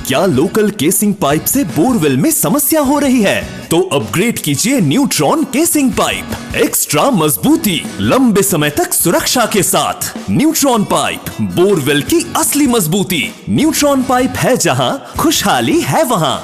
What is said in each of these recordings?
क्या local casing pipe से borewell में समस्या हो रही है? तो अपग्रेड कीजिए न्यूट्रॉन केसिंग पाइप। एक्स्ट्रा मजबूती, लंबे समय तक सुरक्षा के साथ। न्यूट्रॉन पाइप, बोरवेल की असली मजबूती। न्यूट्रॉन पाइप है जहां, खुशहाली है वहां।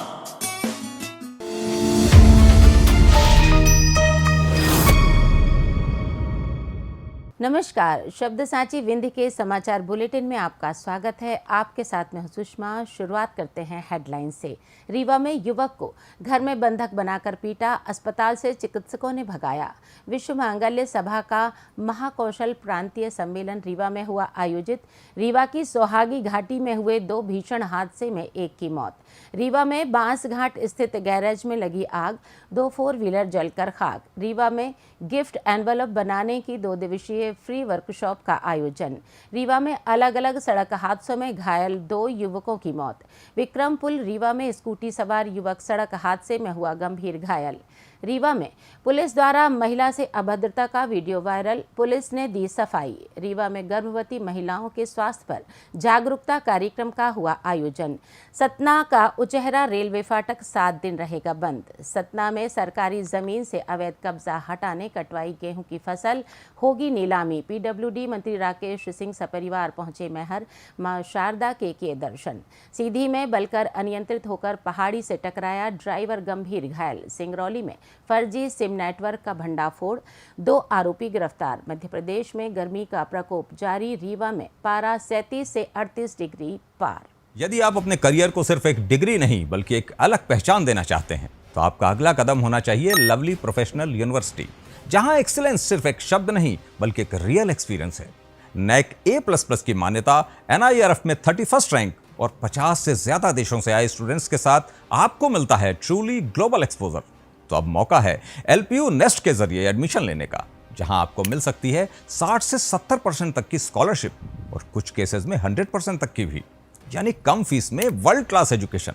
नमस्कार, शब्द सांची विंध्य के समाचार बुलेटिन में आपका स्वागत है। आपके साथ में हूं सुषमा। शुरुआत करते हैं हेडलाइन से। रीवा में युवक को घर में बंधक बनाकर पीटा, अस्पताल से चिकित्सकों ने भगाया। विश्व मांगल्य सभा का महाकौशल प्रांतीय सम्मेलन रीवा में हुआ आयोजित। रीवा की सोहागी घाटी में हुए 2 भीषण हादसे में एक की मौत। रीवा में बांसघाट स्थित गैरेज में लगी आग, 2 4 व्हीलर जलकर खाक। रीवा में गिफ्ट एनवलप बनाने की 2 दिवसीय फ्री वर्कशॉप का आयोजन। रीवा में अलग अलग सड़क हादसों में घायल 2 युवकों की मौत। विक्रमपुल रीवा में स्कूटी सवार युवक सड़क हादसे में हुआ गंभीर घायल। रीवा में पुलिस द्वारा महिला से अभद्रता का वीडियो वायरल, पुलिस ने दी सफाई। रीवा में गर्भवती महिलाओं के स्वास्थ्य पर जागरूकता कार्यक्रम का हुआ आयोजन। सतना का उचेहरा रेलवे फाटक 7 दिन रहेगा बंद। सतना में सरकारी जमीन से अवैध कब्जा हटाने कटवाई गेहूं की फसल होगी नीलामी। पीडब्ल्यूडी मंत्री राकेश सिंह सपरिवार पहुंचे मैहर, मां शारदा के किए दर्शन। सीधी में बलकर अनियंत्रित होकर पहाड़ी से टकराया, ड्राइवर गंभीर घायल। सिंगरौली में फर्जी सिम नेटवर्क का भंडाफोड़, 2 आरोपी गिरफ्तार। मध्य प्रदेश में गर्मी का प्रकोप जारी, रीवा में पारा 37 से 38 डिग्री पार। यदि आप अपने करियर को सिर्फ एक डिग्री नहीं बल्कि एक अलग पहचान देना चाहते हैं तो आपका अगला कदम होना चाहिए लवली प्रोफेशनल यूनिवर्सिटी, जहां एक्सीलेंस सिर्फ एक शब्द नहीं बल्कि एक रियल एक्सपीरियंस है। नैक A++ की मान्यता, NIRF में 31st रैंक और 50 से ज्यादा देशों से आए स्टूडेंट्स के साथ आपको मिलता है ट्रूली ग्लोबल एक्सपोजर। तो अब मौका है LPU नेस्ट के जरिए एडमिशन लेने का, जहां आपको मिल सकती है 60 से 70% तक की स्कॉलरशिप और कुछ केसेस में 100% तक की भी, यानी कम फीस में वर्ल्ड क्लास एजुकेशन।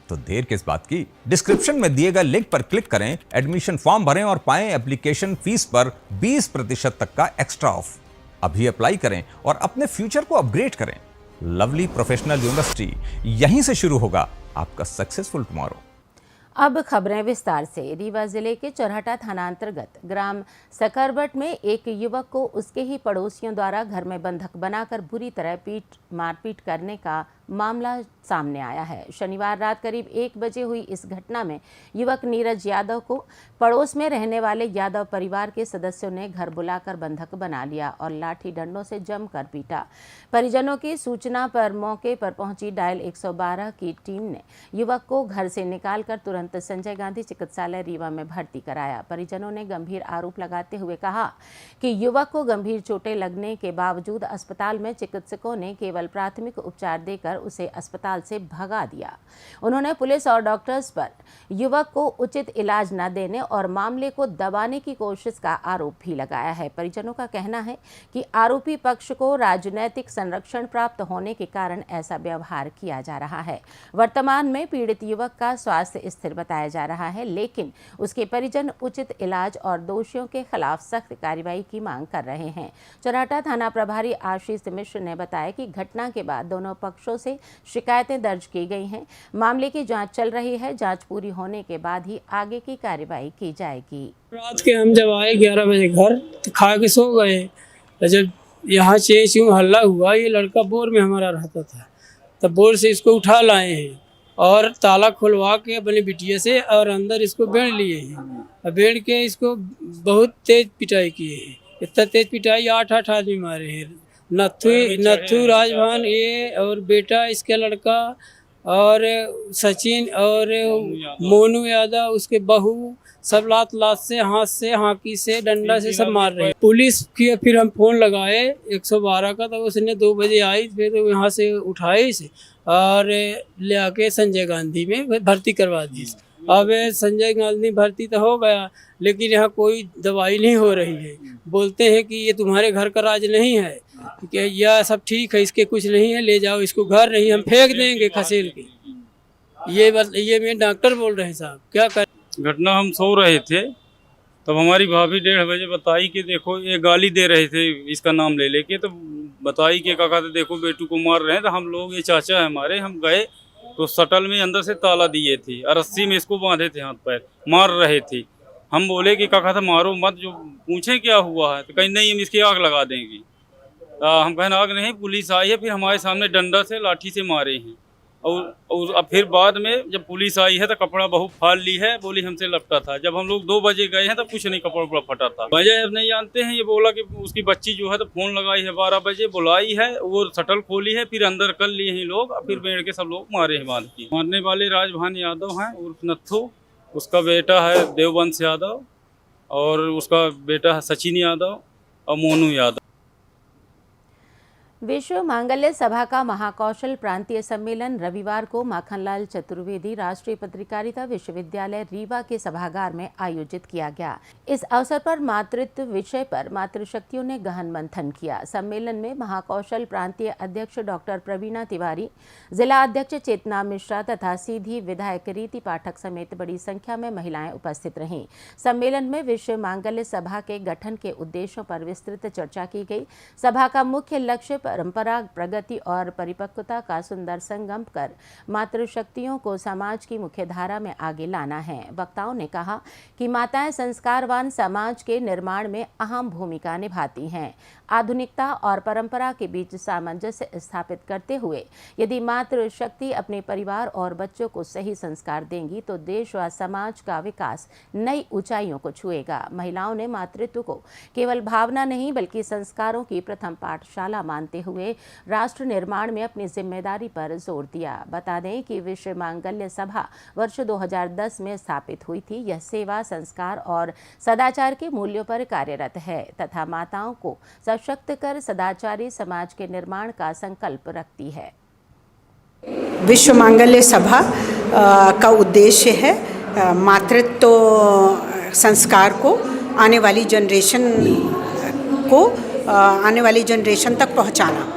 तो देर किस बात की, डिस्क्रिप्शन में दिए गए लिंक पर क्लिक करें, एडमिशन फॉर्म भरें और पाएं एप्लीकेशन फीस पर 20% तक का एक्स्ट्रा ऑफ। अभी अप्लाई करें और अपने फ्यूचर को अपग्रेड करें। लवली प्रोफेशनल यूनिवर्सिटी, यहीं से शुरू होगा आपका सक्सेसफुल टुमारो। अब खबरें विस्तार से। रीवा जिले के चौराटा थाना अंतर्गत ग्राम सकरबट में एक युवक को उसके ही पड़ोसियों द्वारा घर में बंधक बनाकर बुरी तरह मारपीट करने का मामला सामने आया है। शनिवार रात करीब 1 बजे हुई इस घटना में युवक नीरज यादव को पड़ोस में रहने वाले यादव परिवार के सदस्यों ने घर बुलाकर बंधक बना लिया और लाठी डंडों से जमकर पीटा। परिजनों की सूचना पर मौके पर पहुंची डायल 112 की टीम ने युवक को घर से निकालकर तुरंत संजय गांधी चिकित्सालय रीवा में भर्ती कराया। परिजनों ने गंभीर आरोप लगाते हुए कहा कि युवक को गंभीर चोटें लगने के बावजूद अस्पताल में चिकित्सकों ने केवल प्राथमिक उपचार देकर उसे अस्पताल से भगा दिया। उन्होंने पुलिस और डॉक्टर्स पर युवक को उचित इलाज न देने और मामले को दबाने की कोशिश का आरोप भी लगाया है। परिजनों का कहना है कि आरोपी पक्ष को राजनैतिक संरक्षण प्राप्त होने के कारण ऐसा व्यवहार किया जा रहा है। वर्तमान में पीड़ित युवक का स्वास्थ्य स्थिर बताया जा रहा है, लेकिन उसके परिजन उचित इलाज और दोषियों के खिलाफ सख्त कार्रवाई की मांग कर रहे हैं। चौराटा थाना प्रभारी आशीष मिश्र ने बताया कि घटना के बाद दोनों पक्षों से शिकायतें दर्ज की गई हैं। मामले की जांच चल रही है। जांच पूरी होने के बाद ही आगे की कार्रवाई की जाएगी। रात के हम जब आए 11 बजे घर, तो खा के सो गए। जब यहाँ चें हल्ला हुआ, ये लड़का बोर में हमारा रहता था, तब बोर से इसको उठा लाए हैं और ताला खुलवा के अपनी बिटिया से और अंदर इसको बेड़ लिए हैं। बेड़ के इसको बहुत तेज पिटाई किए हैं। इतना तेज पिटाई 8 आदमी मारे हैं। नथु राजभान ये और बेटा इसका लड़का और सचिन और मोनू यादव उसके बहू सब लात से हाथ से हाकी से डंडा से सब मार रहे हैं। पुलिस की फिर हम फोन लगाए 112 का, तो उसने 2 बजे आई, फिर तो यहाँ से उठाए इसे और ले आके संजय गांधी में भर्ती करवा दी। अब संजय गांधी भर्ती तो हो गया, लेकिन यहाँ कोई दवाई नहीं हो रही है। बोलते हैं कि ये तुम्हारे घर का राज नहीं है, कि यह सब ठीक है, इसके कुछ नहीं है, ले जाओ इसको, घर नहीं हम फेंक देंगे खसेल के। ये मेरे डॉक्टर बोल रहे हैं साहब, क्या कर। घटना हम सो रहे थे, तब हमारी भाभी 1:30 बजे बताई कि देखो ये गाली दे रहे थे इसका नाम ले लेके, तो बताई कि काका तो देखो बेटू को मार रहे हैं। तो हम लोग, ये चाचा है हमारे, हम गए तो शटल में अंदर से ताला दिए थे और रस्सी में इसको बांधे थे, हाथ पैर मार रहे थे। हम बोले कि काका था मारो मत, जो पूछे क्या हुआ है, तो कहीं नहीं हम इसकी आग लगा देंगे। हम कहें आग नहीं, पुलिस आई है, फिर हमारे सामने डंडा से लाठी से मारे हैं। और अब फिर बाद में जब पुलिस आई है तो कपड़ा बहुत फाड़ ली है, बोली हमसे लपटा था। जब हम लोग 2 बजे गए हैं तो कुछ नहीं, कपड़ा उपड़ा फटा था। वजह नहीं जानते हैं, ये बोला कि उसकी बच्ची जो है तो फोन लगाई है, 12 बजे बुलाई है, वो शटल खोली है, फिर अंदर कर लिए हैं लोग, फिर बैठ के सब लोग मारे हैं बांध के। मारने वाले राजभान यादव हैं उर्फ नत्थू, उसका बेटा है देववंश यादव और उसका बेटा है सचिन यादव और मोनू यादव। विश्व मांगल्य सभा का महाकौशल प्रांतीय सम्मेलन रविवार को माखनलाल चतुर्वेदी राष्ट्रीय पत्रकारिता विश्वविद्यालय रीवा के सभागार में आयोजित किया गया। इस अवसर पर मातृत्व विषय पर मातृशक्तियों ने गहन मंथन किया। सम्मेलन में महाकौशल प्रांतीय अध्यक्ष डॉक्टर प्रवीणा तिवारी, जिला अध्यक्ष चेतना मिश्रा तथा सीधी विधायक रीति पाठक समेत बड़ी संख्या में महिलाएं उपस्थित रहीं। सम्मेलन में विश्व मांगल्य सभा के गठन के उद्देश्यों पर विस्तृत चर्चा की गई। सभा का मुख्य लक्ष्य परंपरा, प्रगति और परिपक्वता का सुंदर संगम कर मातृशक्तियों को समाज की मुख्यधारा में आगे लाना है। वक्ताओं ने कहा कि माताएं संस्कारवान समाज के निर्माण में अहम भूमिका निभाती हैं। आधुनिकता और परंपरा के बीच सामंजस्य स्थापित करते हुए यदि मातृशक्ति अपने परिवार और बच्चों को सही संस्कार देंगी तो देश व समाज का विकास नई ऊंचाइयों को छुएगा। महिलाओं ने मातृत्व को केवल भावना नहीं बल्कि संस्कारों की प्रथम पाठशाला मानते हुए राष्ट्र निर्माण में अपनी जिम्मेदारी पर जोर दिया। बता दें कि विश्व मांगल्य सभा वर्ष 2010 में स्थापित हुई थी। यह सेवा, संस्कार और सदाचार के मूल्यों पर कार्यरत है तथा माताओं को सशक्त कर सदाचारी समाज के निर्माण का संकल्प रखती है। विश्व मांगल्य सभा का उद्देश्य है मातृत्व संस्कार को आने वाली जनरेशन तक पहुंचाना,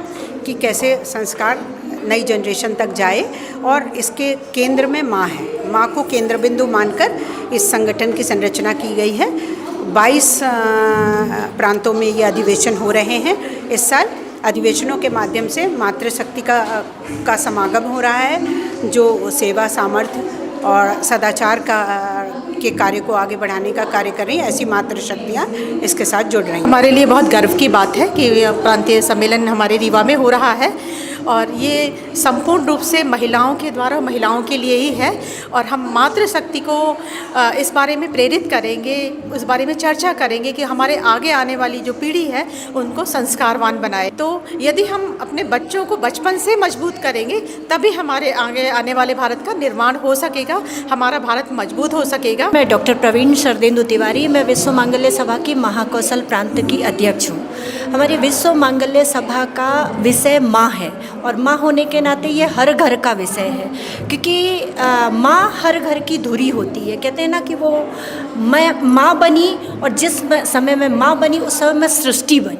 कि कैसे संस्कार नई जनरेशन तक जाए। और इसके केंद्र में माँ है, माँ को केंद्र बिंदु मानकर इस संगठन की संरचना की गई है। 22 प्रांतों में ये अधिवेशन हो रहे हैं। इस साल अधिवेशनों के माध्यम से मातृशक्ति का समागम हो रहा है, जो सेवा, सामर्थ्य और सदाचार के कार्य को आगे बढ़ाने का कार्य कर रही हैं। ऐसी मातृशक्तियाँ इसके साथ जुड़ रही हैं। हमारे लिए बहुत गर्व की बात है कि प्रांतीय सम्मेलन हमारे रीवा में हो रहा है और ये संपूर्ण रूप से महिलाओं के द्वारा, महिलाओं के लिए ही है। और हम मातृशक्ति को इस बारे में प्रेरित करेंगे, उस बारे में चर्चा करेंगे कि हमारे आगे आने वाली जो पीढ़ी है उनको संस्कारवान बनाए। तो यदि हम अपने बच्चों को बचपन से मजबूत करेंगे तभी हमारे आगे आने वाले भारत का निर्माण हो सकेगा, हमारा भारत मजबूत हो सकेगा। मैं डॉक्टर प्रवीण शरदेंदु तिवारी, मैं विश्व मांगल्य सभा की महाकौशल प्रांत की अध्यक्ष हूँ। हमारी विश्व मांगल्य सभा का विषय माँ है और माँ होने के नाते ये हर घर का विषय है, क्योंकि माँ हर घर की धुरी होती है। कहते हैं ना कि वो मैं माँ बनी और जिस समय में माँ बनी उस समय में सृष्टि बनी,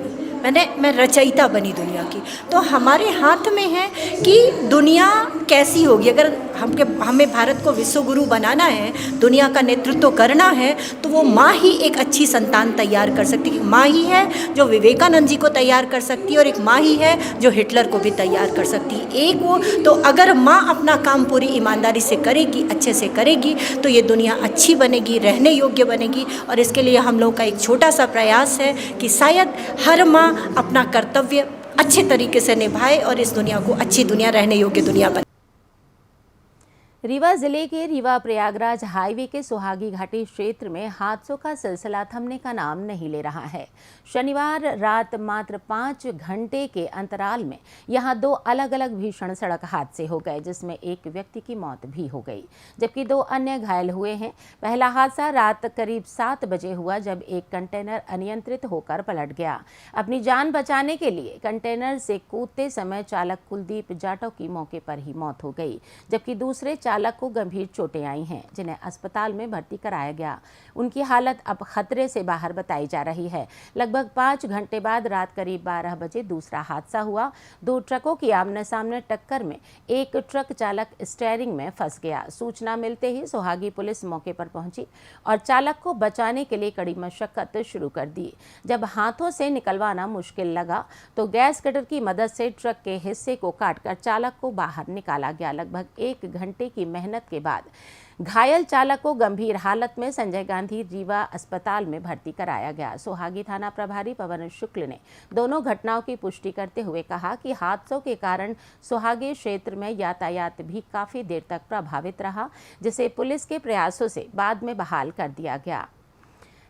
मैं रचयिता बनी दुनिया की। तो हमारे हाथ में है कि दुनिया कैसी होगी। अगर हमें भारत को विश्व गुरु बनाना है, दुनिया का नेतृत्व करना है, तो वो माँ ही एक अच्छी संतान तैयार कर सकती है। माँ ही है जो विवेकानंद जी को तैयार कर सकती है और एक माँ ही है जो हिटलर को भी तैयार कर सकती है। एक वो तो अगर माँ अपना काम पूरी ईमानदारी से करेगी, अच्छे से करेगी, तो ये दुनिया अच्छी बनेगी, रहने योग्य बनेगी। और इसके लिए हम लोग का एक छोटा सा प्रयास है कि शायद हर माँ अपना कर्तव्य अच्छे तरीके से निभाए और इस दुनिया को अच्छी दुनिया, रहने योग्य दुनिया बने। रीवा जिले के रीवा प्रयागराज हाईवे के सुहागी घाटी क्षेत्र में हादसों का सिलसिला थमने का नाम नहीं ले रहा है। शनिवार रात मात्र 5 घंटे के अंतराल में यहां 2 अलग अलग भीषण सड़क हादसे हो गए, जिसमें एक व्यक्ति की मौत भी हो गई जबकि 2 अन्य घायल हुए हैं। पहला हादसा रात करीब 7 बजे हुआ जब एक कंटेनर अनियंत्रित होकर पलट गया। अपनी जान बचाने के लिए कंटेनर से कूदते समय चालक कुलदीप जाटव की मौके पर ही मौत हो गई, जबकि दूसरे चालक को गंभीर चोटें आई हैं, जिन्हें अस्पताल में भर्ती कराया गया। उनकी हालत अब खतरे से बाहर बताई जा रही है। लगभग 5 घंटे बाद रात करीब 12 बजे दूसरा हादसा हुआ। 2 ट्रकों की आमने सामने टक्कर में एक ट्रक चालक स्टीयरिंग में फंस गया। सूचना मिलते ही सोहागी पुलिस मौके पर पहुंची और चालक को बचाने के लिए कड़ी मशक्कत शुरू कर दी। जब हाथों से निकलवाना मुश्किल लगा तो गैस कटर की मदद से ट्रक के हिस्से को काटकर चालक को बाहर निकाला गया। लगभग 1 घंटे की मेहनत के बाद घायल चालक को गंभीर हालत में संजय गांधी रीवा अस्पताल में भर्ती कराया गया। सोहागी थाना प्रभारी पवन शुक्ल ने दोनों घटनाओं की पुष्टि करते हुए कहा कि हादसों के कारण सोहागी क्षेत्र में यातायात भी काफी देर तक प्रभावित रहा, जिसे पुलिस के प्रयासों से बाद में बहाल कर दिया गया।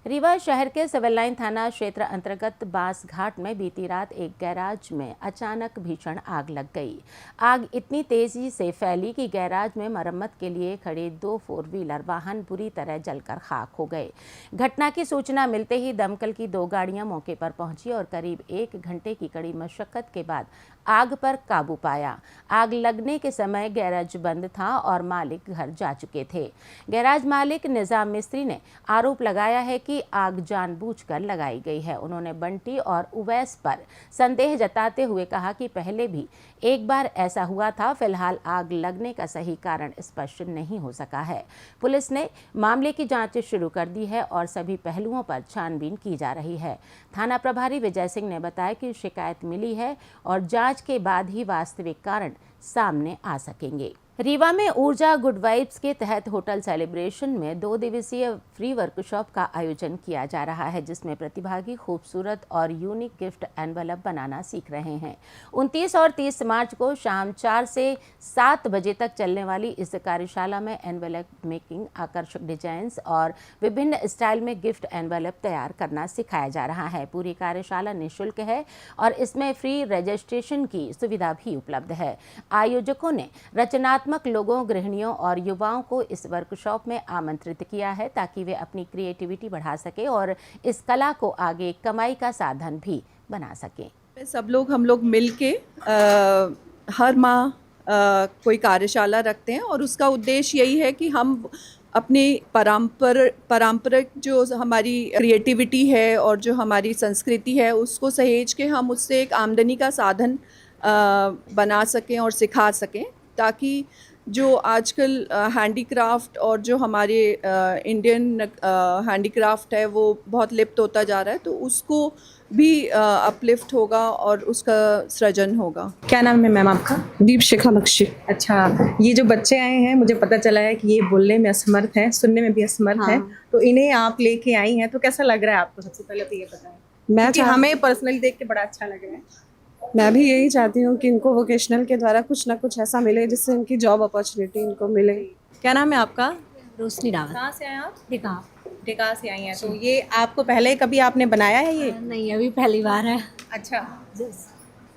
रीवा शहर के सिविल लाइन थाना क्षेत्र अंतर्गत बांस घाट में बीती रात एक गैराज में अचानक भीषण आग लग गई। आग इतनी तेजी से फैली कि गैराज में मरम्मत के लिए खड़े 2 4 व्हीलर वाहन बुरी तरह जलकर खाक हो गए। घटना की सूचना मिलते ही दमकल की 2 गाड़ियां मौके पर पहुंची और करीब 1 घंटे की कड़ी मशक्कत के बाद आग पर काबू पाया। आग लगने के समय गैराज बंद था और मालिक घर जा चुके थे। गैराज मालिक निजाम मिस्त्री ने आरोप लगाया है कि आग जानबूझकर लगाई गई है। उन्होंने बंटी और उवैस पर संदेह जताते हुए कहा कि पहले भी एक बार ऐसा हुआ था। फिलहाल आग लगने का सही कारण स्पष्ट नहीं हो सका है। पुलिस ने मामले की जांच शुरू कर दी है और सभी पहलुओं पर छानबीन की जा रही है। थाना प्रभारी विजय सिंह ने बताया कि शिकायत मिली है और जांच के बाद ही वास्तविक कारण सामने आ सकेंगे। रीवा में ऊर्जा गुड वाइब्स के तहत होटल सेलिब्रेशन में 2 दिवसीय फ्री वर्कशॉप का आयोजन किया जा रहा है, जिसमें प्रतिभागी खूबसूरत और यूनिक गिफ्ट एनवलप बनाना सीख रहे हैं। 29 और 30 मार्च को शाम 4 से 7 बजे तक चलने वाली इस कार्यशाला में एनवलप मेकिंग, आकर्षक डिजाइन्स और विभिन्न स्टाइल में गिफ्ट एनवलप तैयार करना सिखाया जा रहा है। पूरी कार्यशाला निःशुल्क है और इसमें फ्री रजिस्ट्रेशन की सुविधा भी उपलब्ध है। आयोजकों ने रचनात्मक लोगों, गृहिणियों और युवाओं को इस वर्कशॉप में आमंत्रित किया है ताकि वे अपनी क्रिएटिविटी बढ़ा सके और इस कला को आगे कमाई का साधन भी बना सकें। सब लोग हम लोग मिलके हर माह कोई कार्यशाला रखते हैं और उसका उद्देश्य यही है कि हम अपनी पारंपरिक जो हमारी क्रिएटिविटी है और जो हमारी संस्कृति है उसको सहेज के हम उससे एक आमदनी का साधन बना सकें और सिखा सकें, ताकि जो आजकल हैंडीक्राफ्ट और जो हमारे इंडियन हैंडीक्राफ्ट है वो बहुत लिप्त होता जा रहा है, तो उसको भी अपलिफ्ट होगा और उसका सृजन होगा। क्या नाम है मैम आपका? दीप शिखा बख्शी। अच्छा, ये जो बच्चे आए हैं मुझे पता चला है कि ये बोलने में असमर्थ हैं, सुनने में भी असमर्थ हैं, तो इन्हें आप लेके आई हैं, तो कैसा लग रहा है आपको? सबसे पहले तो ये बताएं। हमें पर्सनली देख के बड़ा अच्छा लग रहा है। मैं भी यही चाहती हूँ कि इनको वोकेशनल के द्वारा कुछ ना कुछ ऐसा मिले जिससे इनकी जॉब अपॉर्चुनिटी इनको मिले। क्या नाम है आपका? रोशनी रावत। कहाँ से आए आप? ढेका से आई हैं। तो ये आपको पहले कभी आपने बनाया है ये? नहीं, अभी पहली बार है। अच्छा,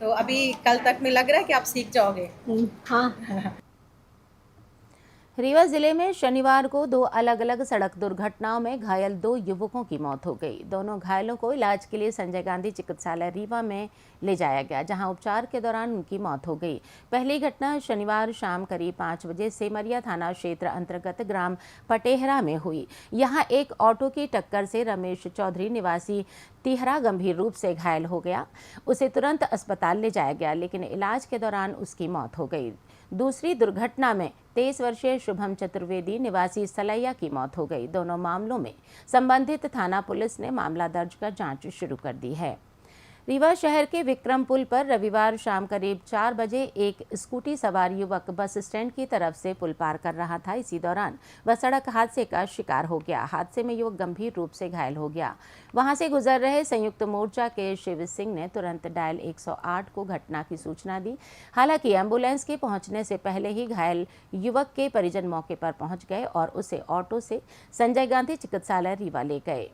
तो अभी कल तक में लग रहा है कि आप सीख जाओगे? हाँ। रीवा जिले में शनिवार को 2 अलग अलग सड़क दुर्घटनाओं में घायल 2 युवकों की मौत हो गई। दोनों घायलों को इलाज के लिए संजय गांधी चिकित्सालय रीवा में ले जाया गया, जहां उपचार के दौरान उनकी मौत हो गई। पहली घटना शनिवार शाम करीब 5 बजे सेमरिया थाना क्षेत्र अंतर्गत ग्राम पटेहरा में हुई। यहां एक ऑटो की टक्कर से रमेश चौधरी निवासी तिहरा गंभीर रूप से घायल हो गया। उसे तुरंत अस्पताल ले जाया गया, लेकिन इलाज के दौरान उसकी मौत हो गई। दूसरी दुर्घटना में 23 वर्षीय शुभम चतुर्वेदी निवासी सलैया की मौत हो गई। दोनों मामलों में संबंधित थाना पुलिस ने मामला दर्ज कर जांच शुरू कर दी है। रीवा शहर के विक्रम पुल पर रविवार शाम करीब 4 बजे एक स्कूटी सवार युवक बस स्टैंड की तरफ से पुल पार कर रहा था। इसी दौरान वह सड़क हादसे का शिकार हो गया। हादसे में युवक गंभीर रूप से घायल हो गया। वहां से गुजर रहे संयुक्त मोर्चा के शिव सिंह ने तुरंत डायल 108 को घटना की सूचना दी। हालांकि एम्बुलेंस के पहुंचने से पहले ही घायल युवक के परिजन मौके पर पहुंच गए और उसे ऑटो से संजय गांधी चिकित्सालय रीवा ले गए।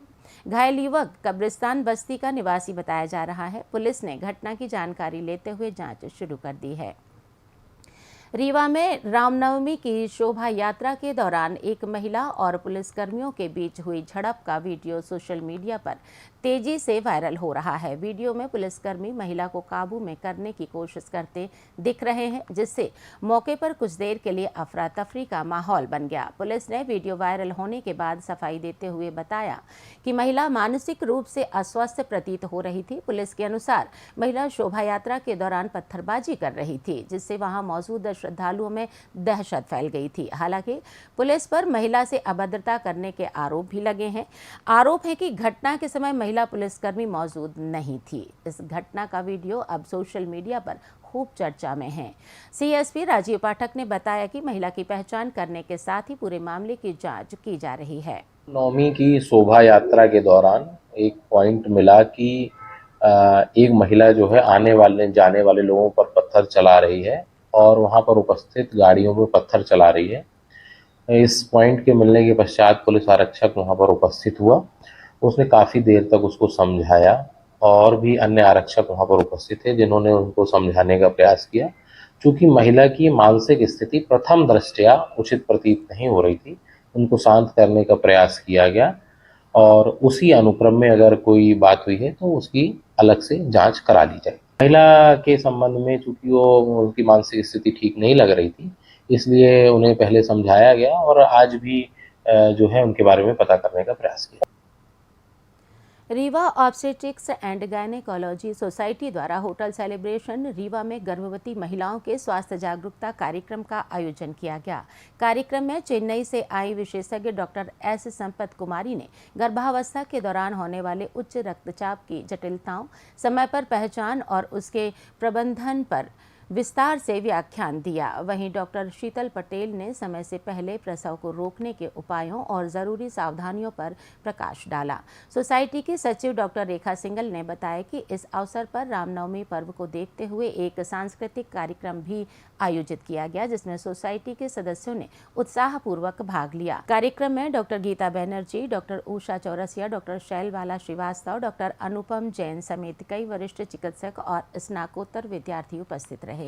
घायल युवक कब्रिस्तान बस्ती का निवासी बताया जा रहा है। पुलिस ने घटना की जानकारी लेते हुए जांच शुरू कर दी है। रीवा में रामनवमी की शोभा यात्रा के दौरान एक महिला और पुलिसकर्मियों के बीच हुई झड़प का वीडियो सोशल मीडिया पर तेजी से वायरल हो रहा है। वीडियो में पुलिसकर्मी महिला को काबू में करने की कोशिश करते दिख रहे हैं, जिससे मौके पर कुछ देर के लिए अफरा तफरी का माहौल बन गया। पुलिस ने वीडियो वायरल होने के बाद सफाई देते हुए बताया कि महिला मानसिक रूप से अस्वस्थ प्रतीत हो रही थी। पुलिस के अनुसार महिला शोभा यात्रा के दौरान पत्थरबाजी कर रही थी, जिससे वहां मौजूद श्रद्धालुओं में दहशत फैल गई थी। हालांकि पुलिस पर महिला से अभद्रता करने के आरोप भी लगे हैं। आरोप है कि घटना के समय महिला पुलिसकर्मी मौजूद नहीं थी। इस घटना का वीडियो अब सोशल मीडिया पर खूब चर्चा में है। सीएसपी राजीव पाठक ने बताया कि महिला की पहचान करने के साथ ही पूरे मामले की जांच की जा रही है। नवमी की शोभा यात्रा के दौरान एक पॉइंट मिला कि एक महिला जो है आने वाले जाने वाले लोगों पर पत्थर चला रही है और वहां पर उपस्थित गाड़ियों पर पत्थर चला रही है। इस पॉइंट के मिलने के पश्चात पुलिस आरक्षक वहां पर उपस्थित हुआ। उसने काफ़ी देर तक उसको समझाया और भी अन्य आरक्षक वहां पर उपस्थित थे जिन्होंने उनको समझाने का प्रयास किया। चूँकि महिला की मानसिक स्थिति प्रथम दृष्टया उचित प्रतीत नहीं हो रही थी, उनको शांत करने का प्रयास किया गया और उसी अनुक्रम में अगर कोई बात हुई है तो उसकी अलग से जांच करा ली जाए। महिला के संबंध में चूँकि वो उनकी मानसिक स्थिति ठीक नहीं लग रही थी, इसलिए उन्हें पहले समझाया गया और आज भी जो है उनके बारे में पता करने का प्रयास किया। Rewa obstetrics and gynaecology society द्वारा होटल सेलिब्रेशन रीवा में गर्भवती महिलाओं के स्वास्थ्य जागरूकता कार्यक्रम का आयोजन किया गया। कार्यक्रम में चेन्नई से आई विशेषज्ञ डॉक्टर एस संपत कुमारी ने गर्भावस्था के दौरान होने वाले उच्च रक्तचाप की जटिलताओं, समय पर पहचान और उसके प्रबंधन पर विस्तार से व्याख्यान दिया। वहीं डॉक्टर शीतल पटेल ने समय से पहले प्रसव को रोकने के उपायों और ज़रूरी सावधानियों पर प्रकाश डाला। सोसाइटी की सचिव डॉक्टर रेखा सिंगल ने बताया कि इस अवसर पर रामनवमी पर्व को देखते हुए एक सांस्कृतिक कार्यक्रम भी आयोजित किया गया, जिसमें सोसाइटी के सदस्यों ने उत्साहपूर्वक भाग लिया। कार्यक्रम में doctor Gita Banerjee, doctor Usha Chaurasia, doctor Shailabala Srivastava, doctor अनुपम जैन समेत कई वरिष्ठ चिकित्सक और स्नाकोत्तर विद्यार्थी उपस्थित रहे।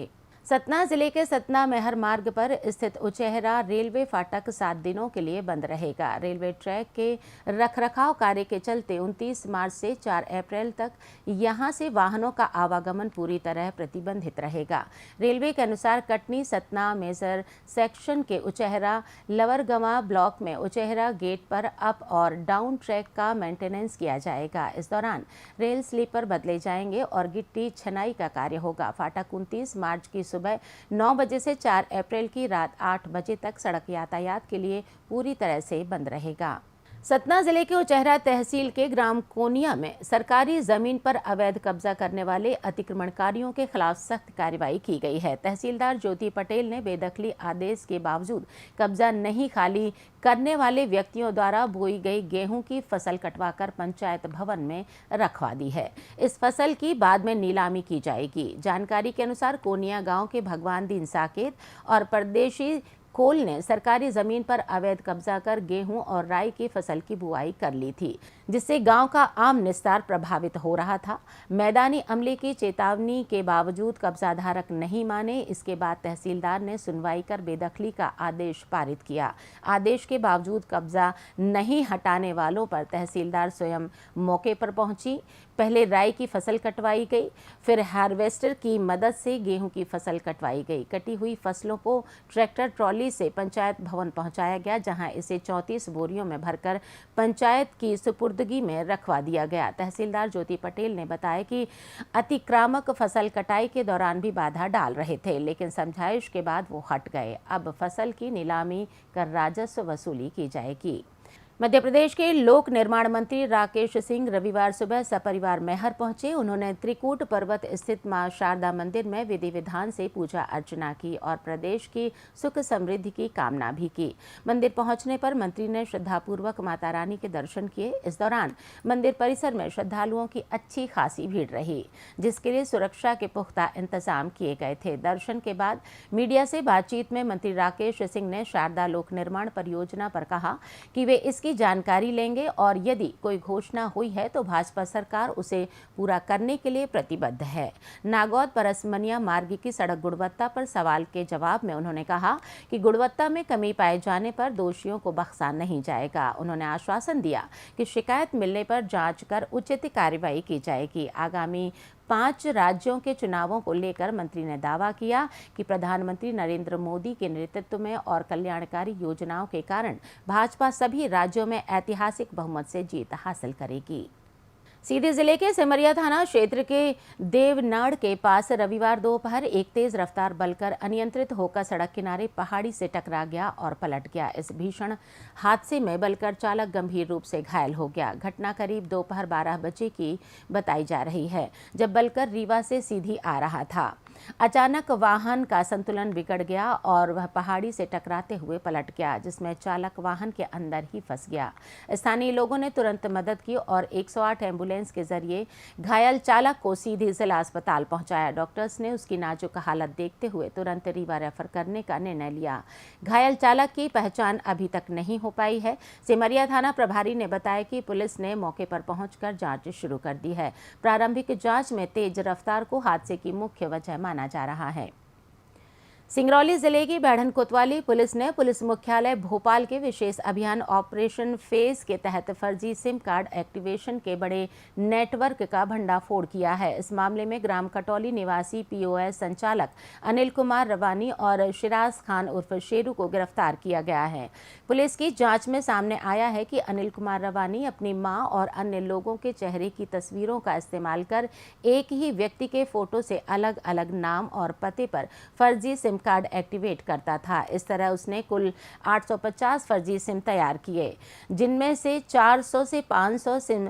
सतना जिले के सतना मेहर मार्ग पर स्थित उचेहरा रेलवे फाटक 7 दिनों के लिए बंद रहेगा। रेलवे ट्रैक के रखरखाव कार्य के चलते 29 मार्च से 4 अप्रैल तक यहां से वाहनों का आवागमन पूरी तरह प्रतिबंधित रहेगा। रेलवे के अनुसार कटनी सतना मेजर सेक्शन के उचेहरा लवरगवा ब्लॉक में उचेहरा गेट पर अप और डाउन ट्रैक का मेंटेनेंस किया जाएगा। इस दौरान रेल स्लीपर बदले जाएंगे और गिट्टी छनाई का कार्य होगा। फाटक 29 मार्च की सुबह 9 बजे से 4 अप्रैल की रात 8 बजे तक सड़क यातायात के लिए पूरी तरह से बंद रहेगा। सतना जिले के उचेहरा तहसील के ग्राम कोनिया में सरकारी जमीन पर अवैध कब्जा करने वाले अतिक्रमणकारियों के खिलाफ सख्त कार्रवाई की गई है। तहसीलदार ज्योति पटेल ने बेदखली आदेश के बावजूद कब्जा नहीं खाली करने वाले व्यक्तियों द्वारा बोई गई गेहूं की फसल कटवाकर पंचायत भवन में रखवा दी है। इस फसल की बाद में नीलामी की जाएगी। जानकारी के अनुसार कोनिया गांव के भगवान दीन साकेत और परदेशी कोल ने सरकारी जमीन पर अवैध कब्जा कर गेहूं और राई की फसल की बुआई कर ली थी, जिससे गांव का आम निस्तार प्रभावित हो रहा था। मैदानी अमले की चेतावनी के बावजूद कब्जाधारक नहीं माने। इसके बाद तहसीलदार ने सुनवाई कर बेदखली का आदेश पारित किया। आदेश के बावजूद कब्जा नहीं हटाने वालों पर तहसीलदार स्वयं मौके पर पहुंची। पहले राई की फसल कटवाई गई, फिर हार्वेस्टर की मदद से गेहूं की फसल कटवाई गई। कटी हुई फसलों को ट्रैक्टर ट्रॉली से पंचायत भवन पहुंचाया गया, जहां इसे 34 बोरियों में भरकर पंचायत की सुपुर्दगी में रखवा दिया गया। तहसीलदार ज्योति पटेल ने बताया कि अतिक्रामक फसल कटाई के दौरान भी बाधा डाल रहे थे, लेकिन समझाइश के बाद वो हट गए। अब फसल की नीलामी कर राजस्व वसूली की जाएगी। मध्य प्रदेश के लोक निर्माण मंत्री राकेश सिंह रविवार सुबह सपरिवार मैहर पहुंचे। उन्होंने त्रिकूट पर्वत स्थित मां शारदा मंदिर में विधि विधान से पूजा अर्चना की और प्रदेश की सुख समृद्धि की कामना भी की। मंदिर पहुंचने पर मंत्री ने श्रद्धापूर्वक माता रानी के दर्शन किए। इस दौरान मंदिर परिसर में श्रद्धालुओं की अच्छी खासी भीड़ रही, जिसके लिए सुरक्षा के पुख्ता इंतजाम किए गए थे। दर्शन के बाद मीडिया से बातचीत में मंत्री राकेश सिंह ने शारदा लोक निर्माण परियोजना पर कहा कि वे इसके इसकी जानकारी लेंगे और यदि कोई घोषणा हुई है तो भाजपा सरकार उसे पूरा करने के लिए प्रतिबद्ध है। नागौद परसमनिया मार्ग की सड़क गुणवत्ता पर सवाल के जवाब में उन्होंने कहा कि गुणवत्ता में कमी पाए जाने पर दोषियों को बख्शा नहीं जाएगा। उन्होंने आश्वासन दिया कि शिकायत मिलने पर जांच कर उचित कार्रवाई की जाएगी। आगामी 5 राज्यों के चुनावों को लेकर मंत्री ने दावा किया कि प्रधानमंत्री नरेंद्र मोदी के नेतृत्व में और कल्याणकारी योजनाओं के कारण भाजपा सभी राज्यों में ऐतिहासिक बहुमत से जीत हासिल करेगी। सीधी जिले के सिमरिया थाना क्षेत्र के देवनाड़ के पास रविवार दोपहर एक तेज रफ्तार बलकर अनियंत्रित होकर सड़क किनारे पहाड़ी से टकरा गया और पलट गया। इस भीषण हादसे में बलकर चालक गंभीर रूप से घायल हो गया। घटना करीब दोपहर 12 बजे की बताई जा रही है, जब बलकर रीवा से सीधी आ रहा था। अचानक वाहन का संतुलन बिगड़ गया और वह पहाड़ी से टकराते हुए पलट गया, जिसमें चालक वाहन के अंदर ही फंस गया। स्थानीय लोगों ने तुरंत मदद की और 108 एम्बुलेंस के जरिए घायल चालक को सीधे जिला अस्पताल पहुंचाया। डॉक्टर्स ने उसकी नाजुक हालत देखते हुए तुरंत रीवा रेफर करने का निर्णय लिया। घायल चालक की पहचान अभी तक नहीं हो पाई है। सिमरिया थाना प्रभारी ने बताया कि पुलिस ने मौके पर पहुंचकर जांच शुरू कर दी है। प्रारंभिक जांच में तेज रफ्तार को हादसे की मुख्य वजह माना जा रहा है। सिंगरौली जिले की बैढ़न कोतवाली पुलिस ने पुलिस मुख्यालय भोपाल के विशेष अभियान ऑपरेशन फेज के तहत फर्जी सिम कार्ड एक्टिवेशन के बड़े नेटवर्क का भंडाफोड़ किया है। इस मामले में ग्राम कटौली निवासी पीओएस संचालक अनिल कुमार रवानी और शिराज खान उर्फ शेरू को गिरफ्तार किया गया है। पुलिस की जांच में सामने आया है कि अनिल कुमार रवानी अपनी मां और अन्य लोगों के चेहरे की तस्वीरों का इस्तेमाल कर एक ही व्यक्ति के फोटो से अलग अलग नाम और पते पर फर्जी सिम कार्ड एक्टिवेट करता था। इस तरह उसने कुल 850 फर्जी सिम तैयार किए, जिनमें से 400 से 500 सिम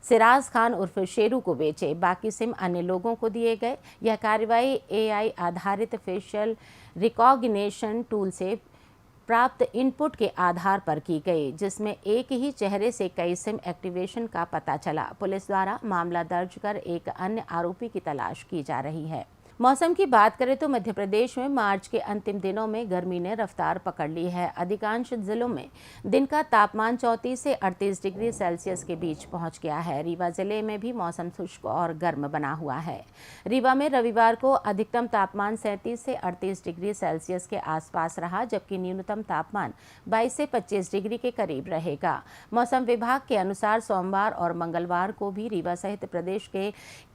सिराज खान उर्फ शेरू को बेचे, बाकी सिम अन्य लोगों को दिए गए। यह कार्रवाई एआई आधारित फेशियल रिकॉग्निशन टूल से प्राप्त इनपुट के आधार पर की गई, जिसमें एक ही चेहरे से कई सिम एक्टिवेशन का पता चला। पुलिस द्वारा मामला दर्ज कर एक अन्य आरोपी की तलाश की जा रही है। मौसम की बात करें तो मध्य प्रदेश में मार्च के अंतिम दिनों में गर्मी ने रफ्तार पकड़ ली है। अधिकांश जिलों में दिन का तापमान 34 से 38 डिग्री सेल्सियस के बीच पहुंच गया है। रीवा जिले में भी मौसम शुष्क और गर्म बना हुआ है। रीवा में रविवार को अधिकतम तापमान 37 से 38 डिग्री सेल्सियस के आसपास रहा, जबकि न्यूनतम तापमान 22 से 25 डिग्री के करीब रहेगा। मौसम विभाग के अनुसार सोमवार और मंगलवार को भी रीवा सहित प्रदेश के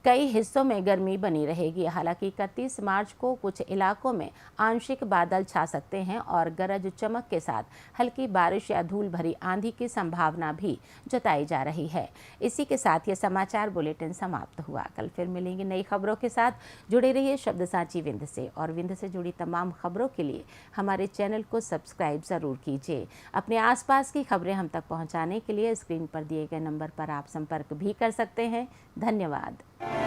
कई हिस्सों में गर्मी बनी रहेगी। हालांकि 31 मार्च को कुछ इलाकों में आंशिक बादल छा सकते हैं और गरज चमक के साथ हल्की बारिश या धूल भरी आंधी की संभावना भी जताई जा रही है। इसी के साथ ये समाचार बुलेटिन समाप्त हुआ। कल फिर मिलेंगे नई खबरों के साथ। जुड़े रहिए शब्द साची विंध्य से, और विंध्य से जुड़ी तमाम खबरों के लिए हमारे चैनल को सब्सक्राइब ज़रूर कीजिए। अपने आसपास की खबरें हम तक पहुँचाने के लिए स्क्रीन पर दिए गए नंबर पर आप संपर्क भी कर सकते हैं। धन्यवाद।